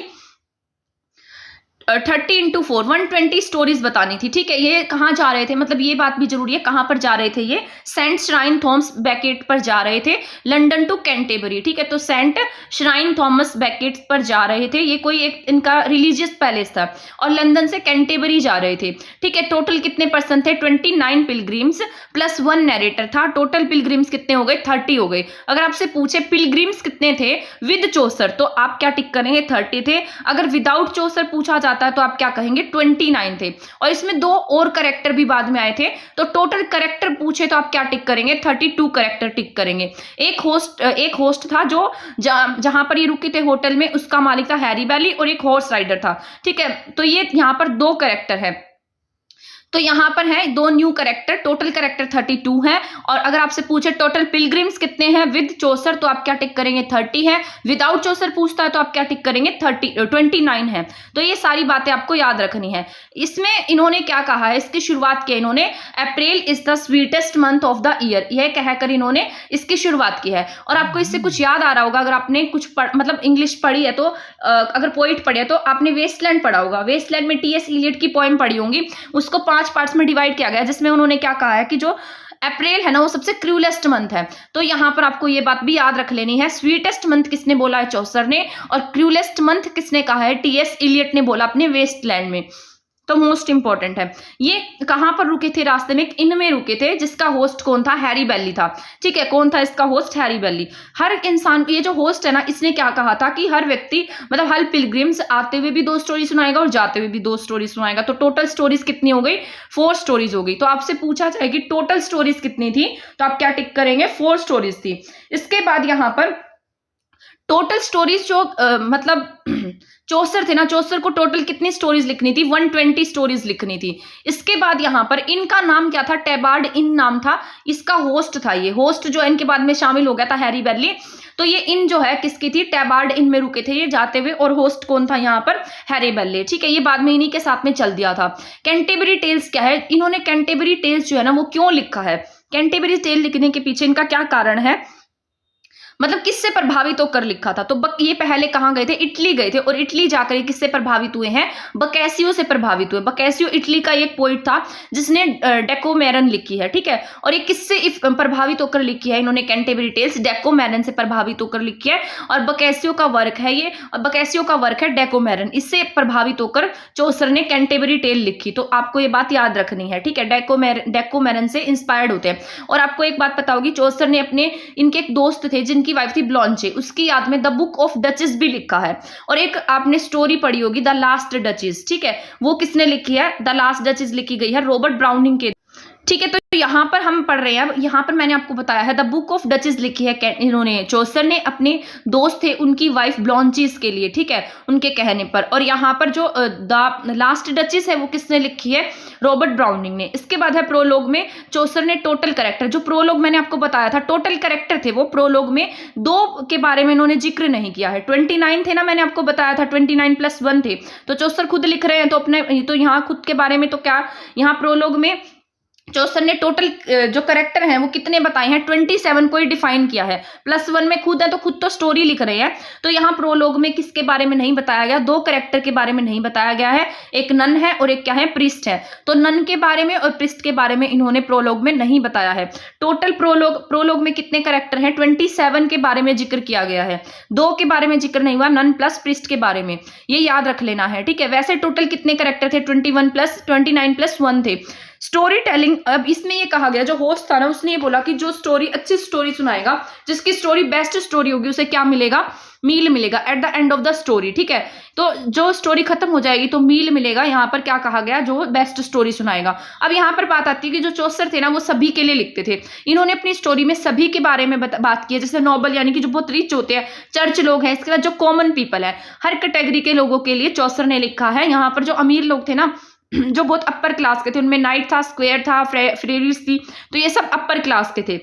30 × 4 120 स्टोरीज बतानी थी, ठीक है। ये कहाँ जा रहे थे? मतलब ये बात भी जरूरी है, कहाँ पर जा रहे थे ये? सेंट श्राइन थॉमस बैकेट पर जा रहे थे, लंदन टू कैंटेबरी, ठीक है। तो सेंट श्राइन थॉमस बैकेट पर जा रहे थे, ये कोई एक इनका रिलीजियस पैलेस था, और लंदन से कैंटेबरी जा रहे थे, ठीक है। टोटल कितने पर्सन थे? 29 पिलग्रिम्स प्लस 1 नरेटर था। टोटल पिलग्रिम्स कितने हो गए? 30 हो गए। अगर आपसे पूछे पिलग्रिम्स कितने थे विद चौसर, तो आप क्या टिक करेंगे? 30 थे। अगर विदाउट चौसर पूछा जाता है तो आप क्या कहेंगे? 29 थे। और इसमें 2 और करेक्टर भी बाद में आए थे, तो टोटल करेक्टर पूछे तो आप क्या टिक करेंगे? 32 करेक्टर टिक करेंगे। एक होस्ट था जो जहां पर ये रुके थे होटल में, उसका मालिक था हैरी बैली, और एक हॉर्स राइडर था, ठीक है। तो ये यहाँ पर 2 करेक्टर है, तो यहाँ पर है 2 न्यू करेक्टर। टोटल करेक्टर 32 है। और अगर आपसे पूछे टोटल पिलग्रिम्स कितने हैं विद चौसर, तो आप क्या टिक करेंगे? 30 है। विदाउट चौसर पूछता है तो आप क्या टिक करेंगे? 29 है। तो ये सारी बातें आपको याद रखनी है। इसमें इन्होंने क्या कहा है? इसकी शुरुआत की इन्होंने, April is the sweetest month of the year, यह कहकर इन्होंने इसकी शुरुआत की है। और आपको इससे कुछ याद आ रहा होगा, अगर आपने कुछ मतलब इंग्लिश पढ़ी है, तो अगर पोइट पढ़े तो आपने वेस्टलैंड पढ़ा होगा। वेस्टलैंड में टी.एस. इलियट की पोएम पढ़ी होंगी, उसको 5 पार्ट्स में डिवाइड किया गया, जिसमें उन्होंने क्या कहा है कि जो अप्रैल है ना, वो सबसे क्रूलेस्ट मंथ है। तो यहां पर आपको ये बात भी याद रख लेनी है। स्वीटेस्ट मंथ किसने बोला है? चौसर ने। और क्रूलेस्ट मंथ किसने कहा है? टी.एस. इलियट ने बोला अपने वेस्टलैंड में। तो मोस्ट इंपॉर्टेंट है। ये कहां पर रुके थे? रास्ते में इनमें रुके थे, जिसका होस्ट कौन था? हैरी बैली था, ठीक है। कौन था इसका होस्ट? हैरी बैली। हर इंसान, ये जो होस्ट है ना, इसने क्या कहा था कि हर व्यक्ति, मतलब हर पिलग्रिम्स आते हुए भी 2 स्टोरी सुनाएगा और जाते हुए भी 2 स्टोरी सुनाएगा। तो टोटल स्टोरीज कितनी हो गई? 4 स्टोरीज हो गई। तो आपसे पूछा जाए कि टोटल स्टोरीज कितनी थी, तो आप क्या टिक करेंगे? 4 स्टोरीज थी। इसके बाद यहाँ पर टोटल स्टोरीज जो मतलब चौसर थे ना, चौसर को टोटल कितनी स्टोरीज लिखनी थी? 120 स्टोरीज लिखनी थी। इसके बाद यहाँ पर इनका नाम क्या था? टेबार्ड इन नाम था। इसका होस्ट था, ये होस्ट जो इनके बाद में शामिल हो गया था हैरी बैली। तो ये इन जो है किसकी थी? टेबार्ड इन में रुके थे ये जाते हुए, और होस्ट कौन था यहाँ पर? हैरी बैली, ठीक है। ये बाद में इन्हीं के साथ में चल दिया था। कैंटेबरी टेल्स क्या है? इन्होंने कैंटेबरी टेल्स जो है ना, वो क्यों लिखा है? कैंटेबरी टेल लिखने के पीछे इनका क्या कारण है? मतलब किससे प्रभावित होकर लिखा था? तो ये पहले कहाँ गए थे? इटली गए थे, और इटली जाकर ये किससे प्रभावित हुए हैं? बकैसियो से प्रभावित हुए। बकैसियो इटली का एक पोइट था जिसने डेकोमेरन लिखी है, ठीक है। और ये किससे प्रभावित होकर लिखी है? इन्होंने कैंटेबरी टेल्स डेकोमेरन से प्रभावित होकर लिखी है। और बकैसियो का वर्क है ये, और बकैसियो का वर्क है डेकोमेरन। इससे प्रभावित होकर चौसर ने कैंटेबरी टेल लिखी। तो आपको ये बात याद रखनी है, ठीक है। डेकोमेरन से इंस्पायर्ड होते हैं। और आपको एक बात पता होगी, चौसर ने अपने, इनके एक दोस्त थे जिनकी वाइफ थी ब्लॉन्चे, उसकी याद में द बुक ऑफ डचेस भी लिखा है। और एक आपने स्टोरी पढ़ी होगी द लास्ट डचेस, ठीक है। वो किसने लिखी है? द लास्ट डचेस लिखी गई है रॉबर्ट ब्राउनिंग के ठीक है, तो यहाँ पर हम पढ़ रहे हैं। अब यहाँ पर मैंने आपको बताया है द बुक ऑफ डचेस लिखी है इन्होंने, चौसर ने अपने दोस्त थे उनकी वाइफ ब्लॉन्चिस के लिए, ठीक है, उनके कहने पर। और यहाँ पर जो द लास्ट डचेस है वो किसने लिखी है, रॉबर्ट ब्राउनिंग ने। इसके बाद है प्रोलोग में चौसर ने टोटल कैरेक्टर, जो प्रोलोग मैंने आपको बताया था टोटल कैरेक्टर थे वो प्रोलोग में 2 के बारे में इन्होंने जिक्र नहीं किया है। 29 थे ना, मैंने आपको बताया था 29 + 1 थे, तो चौसर खुद लिख रहे हैं तो अपने तो यहाँ खुद के बारे में तो क्या, यहाँ प्रोलोग में चौसर ने टोटल जो करेक्टर हैं वो कितने बताए हैं, 27 को ही डिफाइन किया है। +1 में खुद है तो खुद तो स्टोरी लिख रहे हैं। तो यहाँ प्रोलोग में किसके बारे में नहीं बताया गया, 2 करेक्टर के बारे में नहीं बताया गया है, एक नन है और एक क्या है, प्रिस्ट है। तो नन के बारे में और प्रिस्ट के बारे में इन्होंने प्रोलोग में नहीं बताया है। टोटल प्रोलोग में कितने करेक्टर हैं, 27 के बारे में जिक्र किया गया है, 2 के बारे में जिक्र नहीं हुआ, नन प्लस प्रिस्ट के बारे में, ये याद रख लेना है, ठीक है। वैसे टोटल कितने करेक्टर थे, 29 + 1 थे। स्टोरी टेलिंग, अब इसमें ये कहा गया, जो होस्ट था ना उसने ये बोला कि जो स्टोरी अच्छी स्टोरी सुनाएगा, जिसकी स्टोरी बेस्ट स्टोरी होगी उसे क्या मिलेगा, मील मिलेगा at the end of the story, ठीक है। तो जो स्टोरी खत्म हो जाएगी तो मील मिलेगा, यहाँ पर क्या कहा गया, जो बेस्ट स्टोरी सुनाएगा। अब यहाँ पर बात आती है कि जो चौसर थे ना वो सभी के लिए लिखते थे, इन्होंने अपनी स्टोरी में सभी के बारे में बात की है, जैसे नोबल यानी कि जो बहुत रिच होते हैं, चर्च लोग हैं, इसके बाद जो कॉमन पीपल है, हर कैटेगरी के लोगों के लिए चौसर ने लिखा है। यहाँ पर जो अमीर लोग थे ना, जो बहुत अपर क्लास के थे, उनमें नाइट था, स्क्वायर था, फ्रेरिस थी, तो ये सब अपर क्लास के थे।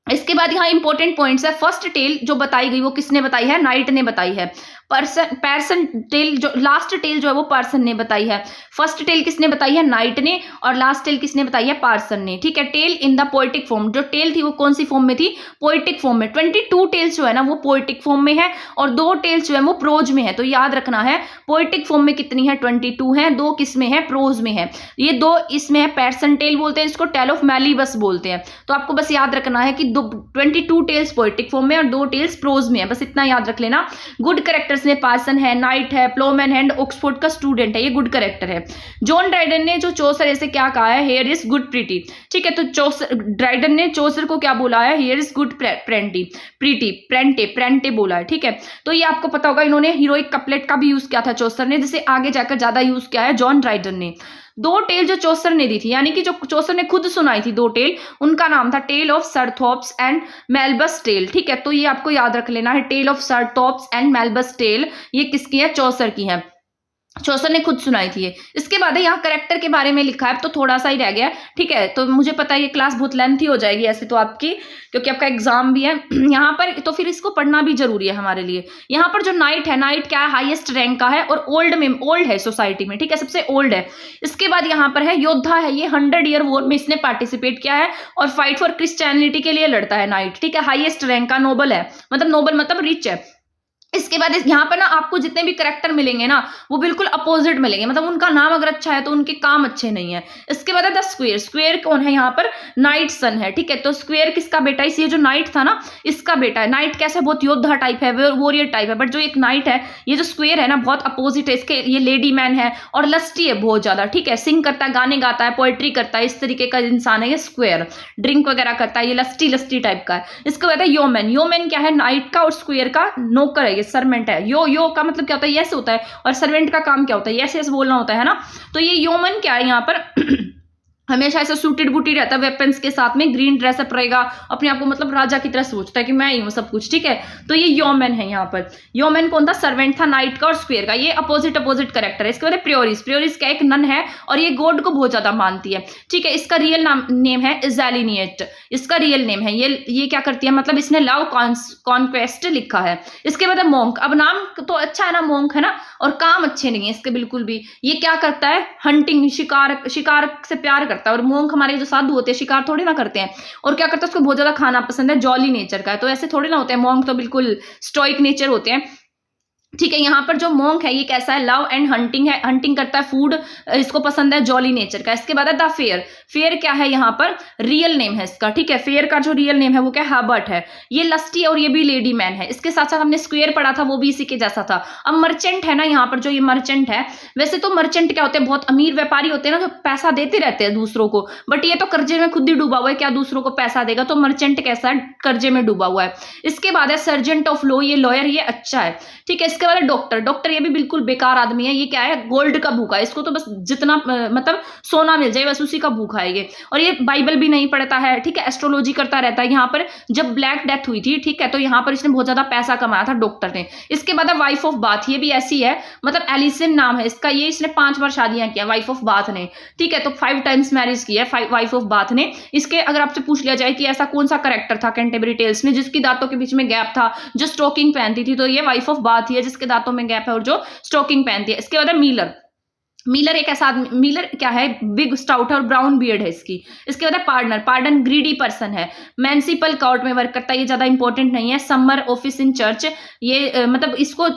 इसके बाद यहाँ इंपॉर्टेंट पॉइंट्स है। फर्स्ट टेल जो बताई गई वो किसने बताई है, नाइट ने बताई है। पर्सन टेल, जो लास्ट टेल जो है वो पर्सन ने बताई है। फर्स्ट टेल किसने बताई है, नाइट ने, और लास्ट टेल किसने बताई है, पर्सन ने, ठीक है। Tale in the poetic form, जो टेल थी वो कौन सी फॉर्म में थी, पोएटिक फॉर्म में। 22 टेल्स जो है ना वो पोएटिक फॉर्म में है और 2 टेल्स जो है वो प्रोज में है। तो याद रखना है पोएटिक फॉर्म में कितनी है, 22 है, 2 किस में है, प्रोज में है। ये 2 इसमें है, पर्सन टेल बोलते हैं इसको, टेल ऑफ मैलीबस बोलते हैं। तो आपको बस याद रखना है कि 22 टेल्स पोएटिक फॉर्म में और 2 टेल्स प्रोज में है, बस इतना याद रख लेना। गुड कैरेक्टर्स में पार्सन है, नाइट है, प्लोमैन है, ऑक्सफोर्ड का स्टूडेंट है, ये गुड कैरेक्टर है। जॉन ड्राइडन ने जो चौसर ऐसे क्या कहा है, हेयर इज गुड प्रीटी, ठीक है। तो ड्राइडन ने चौसर को क्या बोला है, हेयर इज गुड प्रेंटे बोला है, ठीक है। तो ये आपको पता होगा, इन्होंने हीरोइक कपलेट का भी यूज किया था चौसर ने, जिसे आगे जाकर ज्यादा यूज किया है जॉन ड्राइडन ने। 2 टेल जो चौसर ने दी थी, यानी कि जो चौसर ने खुद सुनाई थी 2 टेल, उनका नाम था tale of sir Thopas and Melibeus tale, ठीक है। तो ये आपको याद रख लेना है, tale of sir Thopas and Melibeus tale, ये किसकी है, चौसर की है, चौसर ने खुद सुनाई थी ये। इसके बाद यहाँ करेक्टर के बारे में लिखा है, तो थोड़ा सा ही रह गया, ठीक है। तो मुझे पता है ये क्लास बहुत लेंथी हो जाएगी ऐसे तो आपकी, क्योंकि आपका एग्जाम भी है यहाँ पर, तो फिर इसको पढ़ना भी जरूरी है हमारे लिए। यहाँ पर जो नाइट है, नाइट क्या है, हाईएस्ट रैंक का है और ओल्ड है सोसाइटी में, ठीक है, सबसे ओल्ड है। इसके बाद यहाँ पर है योद्धा है, ये 100 ईयर वॉर में इसने पार्टिसिपेट किया है और फाइट फॉर क्रिश्चियनिटी के लिए लड़ता है नाइट, ठीक है। हाईएस्ट रैंक का, नोबल है, नोबल मतलब रिच है। इसके बाद यहाँ पर ना आपको जितने भी करेक्टर मिलेंगे ना वो बिल्कुल अपोजिट मिलेंगे, मतलब उनका नाम अगर अच्छा है तो उनके काम अच्छे नहीं है। इसके बाद है द स्क्वायर, स्क्वायर कौन है, यहाँ पर नाइट सन है, ठीक है। तो स्क्वायर किसका बेटा है, ये जो नाइट था ना इसका बेटा है। नाइट कैसा, बहुत योद्धा टाइप है, वॉरियर टाइप है, बट जो एक नाइट है, ये जो स्क्वायर है ना बहुत अपोजिट है इसके, ये लेडी मैन है और लस्टी है बहुत ज्यादा, ठीक है। सिंग करता है, गाने गाता है, पोएट्री करता है, इस तरीके का इंसान है ये स्क्वायर। ड्रिंक वगैरह करता है, ये लस्टी टाइप का है। इसके बाद है योमैन, योमैन क्या है, नाइट का और स्क्वायर का नौकर है, ये सर्वेंट है। यो का मतलब क्या होता है, यस होता है, और सर्वेंट का काम क्या होता है, यस बोलना होता है ना। तो ये योमन क्या है, यहाँ पर हमेशा ऐसा सूटेड बूटेड रहता है वेपन्स के साथ में, ग्रीन ड्रेसअप रहेगा, अपने आप को मतलब राजा की तरह सोचता है कि मैं ही हूँ सब कुछ, ठीक है। तो ये योमैन है यहाँ पर। योमैन कौन था, सर्वेंट था नाइट का और स्क्वायर का, ये अपोजिट करेक्टर है। इसके बाद प्रियोरिस, प्रियोरिस क्या एक नन है और ये गॉड को बहुत ज्यादा मानती है, ठीक है। इसका रियल नेम है इज़ैलिनिएट, इसका रियल नेम है। ये क्या करती है, मतलब इसने लव कॉन्क्वेस्ट लिखा है। इसके बाद मोंक, अब नाम तो अच्छा है ना, मोंक है ना, और काम अच्छे नहीं है इसके बिल्कुल भी। ये क्या करता है, हंटिंग, शिकार से प्यार करता है, और मोंक हमारे जो साधु होते हैं शिकार थोड़ी ना करते हैं। और क्या करता है, उसको बहुत ज्यादा खाना पसंद है, जॉली नेचर का है, तो ऐसे थोड़ी ना होते हैं मोंक, तो बिल्कुल स्टोइक नेचर होते हैं, ठीक है। यहाँ पर जो मोंक है ये कैसा है, लव एंड हंटिंग है, हंटिंग करता है, फूड इसको पसंद है, जॉली नेचर का। इसके बाद है द फेयर, फेयर क्या है, यहाँ पर रियल नेम है इसका, ठीक है। फेयर का जो रियल नेम है वो क्या है, हर्बर्ट है। ये लस्टी है और ये भी लेडी मैन है। इसके साथ साथ हमने स्क्वायर पढ़ा था, वो भी इसी के जैसा था। अब मर्चेंट है ना, यहाँ पर जो ये मर्चेंट है, वैसे तो मर्चेंट क्या होते हैं, बहुत अमीर व्यापारी होते हैं ना, जो पैसा देते रहते हैं दूसरों को, बट ये तो कर्जे में खुद ही डूबा हुआ है, क्या दूसरों को पैसा देगा। तो मर्चेंट कैसा है, कर्जे में डूबा हुआ है। इसके बाद है सर्जेंट ऑफ लॉ, ये लॉयर, ये अच्छा है, ठीक है। इसके बाद डॉक्टर, डॉक्टर ये भी बिल्कुल बेकार आदमी है, ये क्या है, गोल्ड का भूखा है, इसको तो बस जितना मतलब सोना मिल जाए बस उसी का भूखा है ये। और ये बाइबल भी नहीं पढ़ता है, ठीक है, एस्ट्रोलॉजी करता रहता है। यहाँ पर जब ब्लैक डेथ हुई थी, ठीक है, तो यहाँ पर इसने बहुत ज्यादा पैसा कमाया था डॉक्टर ने। इसके बाद वाइफ ऑफ बाथ, ये भी ऐसी है, मतलब एलिसन नाम है इसका, ये इसने 5 बार शादियां किया वाइफ ऑफ बाथ ने, ठीक है, तो 5 टाइम्स मैरिज की है वाइफ ऑफ बाथ ने। इसके अगर आपसे पूछ लिया जाए कि ऐसा कौन सा कैरेक्टर था कैंटरबरी टेल्स में जिसकी दांतों के बीच में गैप था, जो स्टोकिंग पहनती थी, तो ये वाइफ ऑफ बाथ ही है जिसके दांतों में गैप है और जो स्टोकिंग पहनती है। इसके बाद मिलर, मिलर एक ऐसा आदमी, मिलर क्या है, बिग स्टाउट है और ब्राउन बियर्ड है इसकी। इसके बाद पार्टनर, पार्डन ग्रीडी पर्सन है, म्युनिसिपल कोर्ट में वर्क करता है, ये ज्यादा इंपॉर्टेंट नहीं है। समर ऑफिस इन चर्च, ये मतलब इसको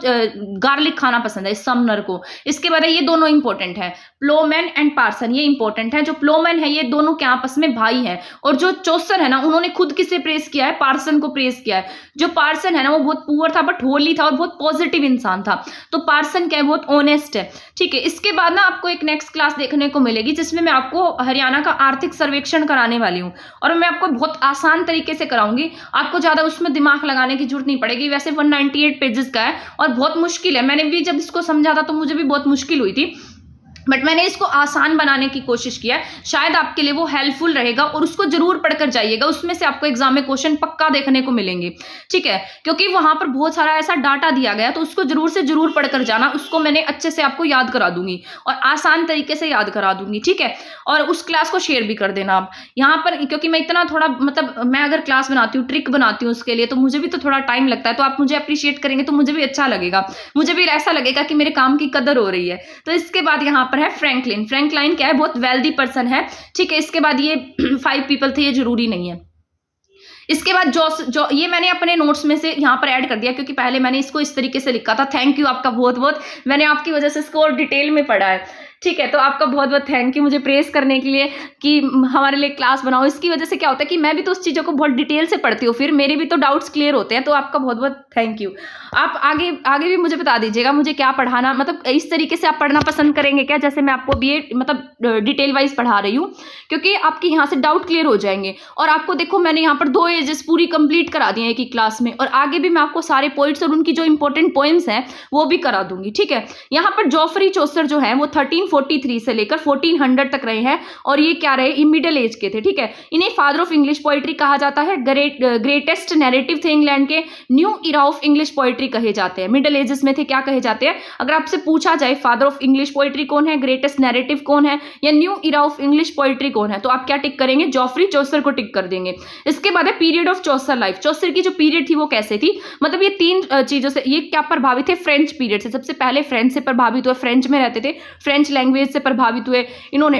गार्लिक खाना पसंद है समनर को। इसके बाद ये दोनों इंपॉर्टेंट है, प्लोमैन एंड पार्सन, ये इंपॉर्टेंट है। जो प्लोमैन है ये दोनों के आपस में भाई है, और जो चौसर है ना उन्होंने खुद किसे प्रेस किया है, पार्सन को प्रेस किया है। जो पार्सन है ना वो बहुत पुअर था बट होली था और बहुत पॉजिटिव इंसान था, तो पार्सन क्या है, बहुत ऑनेस्ट है, ठीक है। इसके बाद आपको एक नेक्स्ट क्लास देखने को मिलेगी जिसमें मैं आपको हरियाणा का आर्थिक सर्वेक्षण कराने वाली हूं, और मैं आपको बहुत आसान तरीके से कराऊंगी, आपको ज्यादा उसमें दिमाग लगाने की जरूरत नहीं पड़ेगी। वैसे 198 पेजेस का है और बहुत मुश्किल है, मैंने भी जब इसको समझा था तो मुझे भी बहुत मुश्किल हुई थी, बट मैंने इसको आसान बनाने की कोशिश किया है, शायद आपके लिए वो हेल्पफुल रहेगा, और उसको जरूर पढ़कर जाइएगा, उसमें से आपको एग्जाम में क्वेश्चन पक्का देखने को मिलेंगे, ठीक है, क्योंकि वहां पर बहुत सारा ऐसा डाटा दिया गया, तो उसको जरूर से जरूर पढ़कर जाना, उसको मैंने अच्छे से आपको याद करा दूंगी और आसान तरीके से याद करा दूंगी, ठीक है। और उस क्लास को शेयर भी कर देना आप यहाँ पर, क्योंकि मैं इतना थोड़ा मतलब मैं अगर क्लास बनाती हूँ, ट्रिक बनाती हूँ उसके लिए, तो मुझे भी तो थोड़ा टाइम लगता है, तो आप मुझे अप्रिशिएट करेंगे तो मुझे भी अच्छा लगेगा, मुझे भी ऐसा लगेगा कि मेरे काम की कदर हो रही है। तो इसके बाद यहाँ पर है फ्रैंकलिन, फ्रैंकलिन क्या है, बहुत वेल्दी पर्सन है, ठीक है। इसके बाद ये 5 पीपल थे, ये जरूरी नहीं है। इसके बाद जो ये मैंने अपने नोट्स में से यहाँ पर ऐड कर दिया, क्योंकि पहले मैंने इसको इस तरीके से लिखा था। थैंक यू आपका बहुत बहुत, मैंने आपकी वजह से इसको और डिटेल में पढ़ा है, ठीक है, तो आपका बहुत बहुत थैंक यू मुझे प्रेस करने के लिए कि हमारे लिए क्लास बनाओ। इसकी वजह से क्या होता है कि मैं भी तो उस चीज़ों को बहुत डिटेल से पढ़ती हूँ, फिर मेरे भी तो डाउट्स क्लियर होते हैं, तो आपका बहुत बहुत थैंक यू। आप आगे आगे भी मुझे बता दीजिएगा मुझे क्या पढ़ाना, मतलब इस तरीके से आप पढ़ना पसंद करेंगे क्या, जैसे मैं आपको भी मतलब डिटेल वाइज पढ़ा रही हूँ, क्योंकि आपके यहाँ से डाउट क्लियर हो जाएंगे। और आपको देखो मैंने यहाँ पर 2 एजेस पूरी कंप्लीट करा दी है एक ही क्लास में, और आगे भी मैं आपको सारे पॉइंट्स और उनकी जो इंपॉर्टेंट पोएम्स हैं वो भी करा दूंगी, ठीक है। यहाँ पर जॉफरी चौसर जो है वो 1343 से लेकर 1400 तक रहे हैं, और ये क्या रहे, मिडिल एज के थे, ठीक है। इन्हें फादर ऑफ इंग्लिश पोइट्री कहा जाता है, ग्रेटेस्ट नैरेटिव थे इंग्लैंड के, new era of English poetry कहे जाते हैं। मिडिल एजेस में थे, क्या कहे जाते हैं, अगर आपसे पूछा जाए फादर ऑफ इंग्लिश पोइट्री कौन है, ग्रेटेस्ट नैरेटिव कौन है, या new era of English poetry कौन है, तो आप क्या टिक करेंगे, जॉफरी चौसर को टिक कर देंगे। इसके बाद है पीरियड ऑफ चौसर लाइफ, चौसर की जो पीरियड थी वो कैसे थी, मतलब ये 3 चीजों से ये क्या प्रभावित थे, फ्रेंच पीरियड से, सबसे पहले फ्रेंच से प्रभावित हुए, फ्रेंच में रहते थे, फ्रेंच लैंग्वेज से प्रभावित हुए, इन्होंने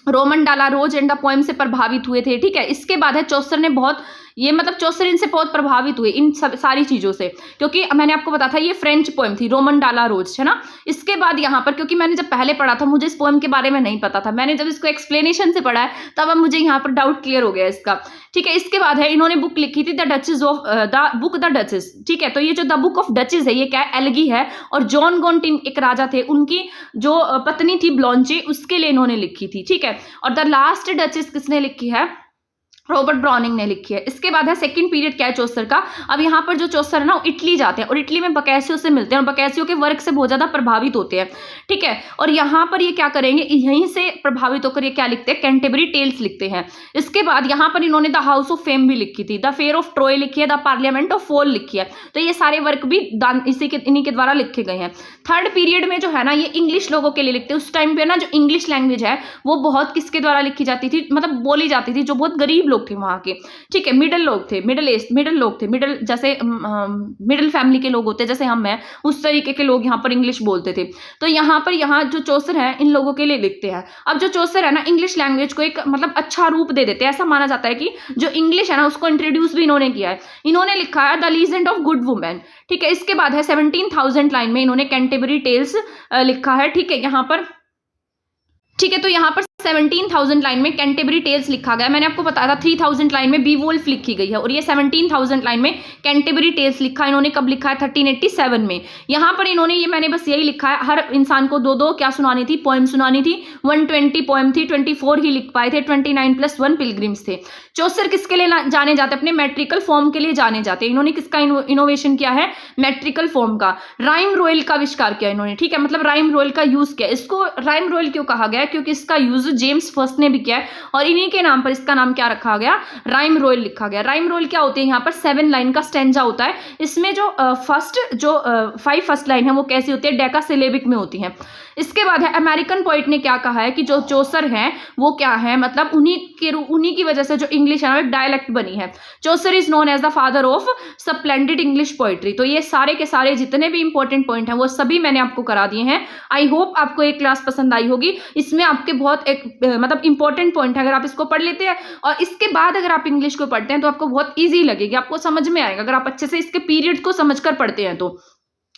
रोमन डाला रोज एंड द पोएम से प्रभावित हुए थे, ठीक है। इसके बाद है चौसर ने बहुत ये मतलब चौसर इनसे बहुत प्रभावित हुए इन सब सारी चीजों से, क्योंकि मैंने आपको बताया था ये फ्रेंच पोएम थी, रोमन डाला रोज, है ना। इसके बाद यहाँ पर क्योंकि मैंने जब पहले पढ़ा था मुझे इस पोएम के बारे में नहीं पता था, मैंने जब इसको एक्सप्लेनेशन से पढ़ा है तब अब मुझे यहाँ पर डाउट क्लियर हो गया इसका, ठीक है। इसके बाद है इन्होंने बुक लिखी थी the duchess of the book the duchess, ठीक है। तो ये जो द बुक ऑफ डचेस है ये क्या है, एल्गी है, और जॉन गोंटिन एक राजा थे, उनकी जो पत्नी थी ब्लॉन्चे, उसके लिए इन्होंने लिखी थी, ठीक है। और द लास्ट डचेस किसने लिखी है, रॉबर्ट ब्राउनिंग ने लिखी है। इसके बाद है सेकंड पीरियड क्या है चौसर का, अब यहाँ पर जो चौसर है ना वो इटली जाते हैं और इटली में बकैसियो से मिलते हैं और बकैसियो के वर्क से बहुत ज्यादा प्रभावित होते हैं, ठीक है। और यहाँ पर ये क्या करेंगे, यहीं से प्रभावित होकर ये क्या लिखते हैं, कैंटेबरी टेल्स लिखते हैं। इसके बाद यहाँ पर इन्होंने द हाउस ऑफ फेम भी लिखी थी, द फेयर ऑफ ट्रॉय लिखी है, द पार्लियामेंट ऑफ फॉल लिखी है, तो ये सारे वर्क भी इन्हीं के द्वारा लिखे गए हैं। थर्ड पीरियड में जो है ना ये इंग्लिश लोगों के लिए लिखते हैं, उस टाइम पे ना जो इंग्लिश लैंग्वेज है वो बहुत किसके द्वारा लिखी जाती थी, मतलब बोली जाती थी, जो बहुत गरीब लोग थे वहां के, ठीक है, मिडिल लोग थे, मिडिल लोग थे, मिडिल जैसे मिडिल फैमिली के लोग होते हैं जैसे हम हैं, उस तरीके के लोग यहाँ पर इंग्लिश बोलते थे। तो यहाँ पर यहाँ जो चौसर है इन लोगों के लिए लिखते हैं। अब जो चौसर है ना इंग्लिश लैंग्वेज को एक मतलब अच्छा रूप दे देते हैं, ऐसा माना जाता है कि जो इंग्लिश है ना उसको इंट्रोड्यूस भी इन्होंने किया है। इन्होंने लिखा है the legend of good women, ठीक है। इसके बाद है 17,000 लाइन में इन्होंने कैंटेबरी टेल्स लिखा है, ठीक है, यहाँ पर, ठीक है। तो यहाँ पर 17,000 लाइन में कैंटेबरी टेल्स लिखा गया। मैंने आपको बताया था 3,000 लाइन में बीवोल्फ लिखी गई है, और ये 17,000 लाइन में कैंटेबरी टेल्स लिखा है। इन्होंने कब लिखा है? 1387 में। यहाँ पर इन्होंने, ये मैंने बस यही लिखा है, हर इंसान को दो दो क्या सुनानी थी? पोएम सुनानी थी। 120 पोएम थी, 24 ही लिख पाए थे, 29+1 पिलग्रिम्स थे। चौसर किसके लिए जाने जाते? अपने मैट्रिकल फॉर्म के लिए जाने जाते हैं। इन्होंने किसका इनोवेशन किया है? मैट्रिकल फॉर्म का। राइम रोयल का आविष्कार किया इन्होंने, ठीक है, मतलब राइम रोयल का यूज किया। इसको राइम रोयल क्यों कहा गया? क्योंकि इसका यूज जेम्स फर्स्ट ने भी किया है, और इन्हीं के नाम पर इसका नाम क्या रखा गया? राइम रोयल लिखा गया। राइम रोयल क्या होते हैं? यहाँ पर 7 लाइन का स्टैंजा होता है। इसमें जो 5 फर्स्ट लाइन है वो कैसी होती है? डेकासिलेबिक में होती है। इसके बाद है, अमेरिकन पोइट ने क्या कहा है कि जो चौसर हैं वो क्या है, मतलब उन्हीं की वजह से जो इंग्लिश है डायलेक्ट बनी है। Chaucer is known as the father of splendid English poetry. तो ये सारे के सारे जितने भी इंपॉर्टेंट पॉइंट हैं वो सभी मैंने आपको करा दिए हैं। आई होप आपको एक क्लास पसंद आई होगी। इसमें आपके बहुत मतलब इंपॉर्टेंट पॉइंट है, अगर आप इसको पढ़ लेते हैं और इसके बाद अगर आप इंग्लिश को पढ़ते हैं तो आपको बहुत ईजी लगेगी, आपको समझ में आएगा अगर आप अच्छे से इसके पीरियड को समझकर पढ़ते हैं तो।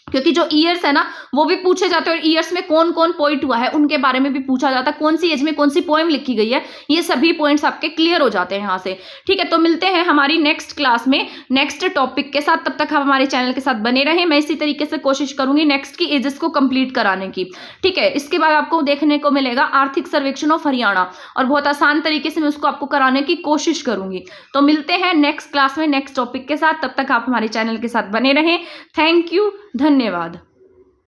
क्योंकि जो ईयर्स है ना वो भी पूछे जाते हैं, और ईयर्स में कौन कौन पोइट हुआ है उनके बारे में भी पूछा जाता है, कौन सी एज में कौन सी पोएम लिखी गई है, ये सभी पॉइंट्स आपके क्लियर हो जाते हैं यहाँ से। ठीक है, तो मिलते हैं हमारी नेक्स्ट क्लास में नेक्स्ट टॉपिक के साथ। तब तक आप हमारे चैनल के साथ बने रहें। मैं इसी तरीके से कोशिश करूंगी नेक्स्ट की एजेस को कंप्लीट कराने की। ठीक है, इसके बाद आपको देखने को मिलेगा आर्थिक सर्वेक्षण ऑफ हरियाणा, और बहुत आसान तरीके से मैं उसको आपको कराने की कोशिश करूंगी। तो मिलते हैं नेक्स्ट क्लास में नेक्स्ट टॉपिक के साथ। तब तक आप हमारे चैनल के साथ बने रहें। थैंक यू, धन्यवाद।